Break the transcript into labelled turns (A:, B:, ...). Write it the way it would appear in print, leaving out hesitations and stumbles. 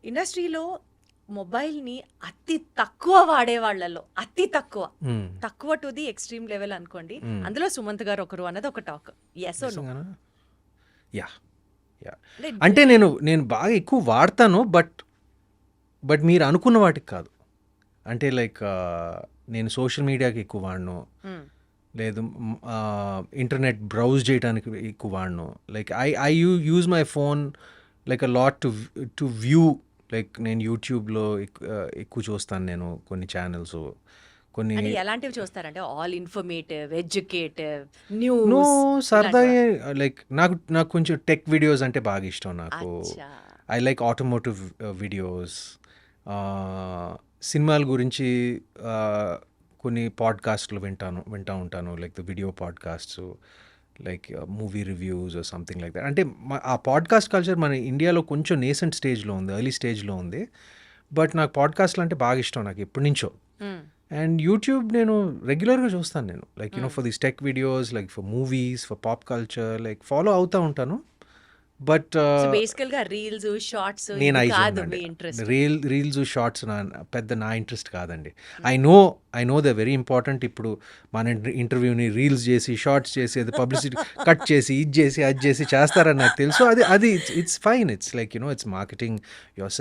A: ఇండస్ట్రీలో మొబైల్‌ని అతి తక్కువ వాడేవాళ్ళలో అతి తక్కువ. తక్కువ టు ది ఎక్స్‌ట్రీమ్ లెవెల్ అనుకోండి. అందులో సుమంత్ గారు ఒకరు అన్నది ఒక టాక్. Yes or no?
B: నిజంగానా? యాహ్! యాహ్!
A: అంటే
B: అంటే నేను బాగా ఎక్కువ వాడతాను. బట్ మీరు అనుకున్న వాటికి కాదు. అంటే లైక్ నేను సోషల్ మీడియాకి ఎక్కువ వాడను.
A: హ్మ్.
B: లేదు ఇంటర్నెట్ బ్రౌజ్ చేయడానికి ఎక్కువ వాడను. Like I use my phone like a lot to view. Like నేను యూట్యూబ్లో ఎక్కువ చూస్తాను నేను కొన్ని ఛానల్స్ కొన్ని.
A: అంటే ఎలాంటివి చూస్తారంటే all informative, educative,
B: no
A: news
B: సరదా
A: ఇలాంటివా?
B: లైక్ నాకు కొంచెం టెక్ వీడియోస్ అంటే బాగా ఇష్టం నాకు.
A: అచ్చా!
B: I like automotive videos. సినిమాల గురించి కొన్ని పాడ్కాస్ట్లు వింటూ ఉంటాను. Like the video podcasts, like movie reviews or something like that. అంటే ఆ పాడ్కాస్ట్ కల్చర్ మన ఇండియాలో కొంచెం నేసెంట్ స్టేజ్లో ఉంది, ఎర్లీ స్టేజ్లో ఉంది. బట్ నాకు పాడ్కాస్ట్లు అంటే బాగా ఇష్టం నాకు ఎప్పటి నుంచో.
A: హ్మ్.
B: అండ్ యూట్యూబ్ నేను రెగ్యులర్గా చూస్తాను నేను. Like
A: hmm.
B: For this tech videos, like for movies, for pop culture, like follow అవుతూ ఉంటాను. బట్
A: సో బేసికల్‌గా రీల్స్, షార్ట్స్
B: నేను
A: ఇవి
B: అయి
A: కాదు
B: చూడనండి.
A: మీ ఇంట్రెస్ట్.
B: రీల్స్, షార్ట్స్ పెద్ద నా ఇంట్రెస్ట్ కాదండి. I
A: hmm.
B: Know they very important. ఇప్పుడు మన ఇంటర్వ్యూని రీల్స్ చేసి, షార్ట్స్ చేసి, అది పబ్లిసిటీ కట్ చేసి, ఇది చేసి, అది చేసి చేస్తారని నాకు తెలుసు. అది it's fine. It's like it's marketing your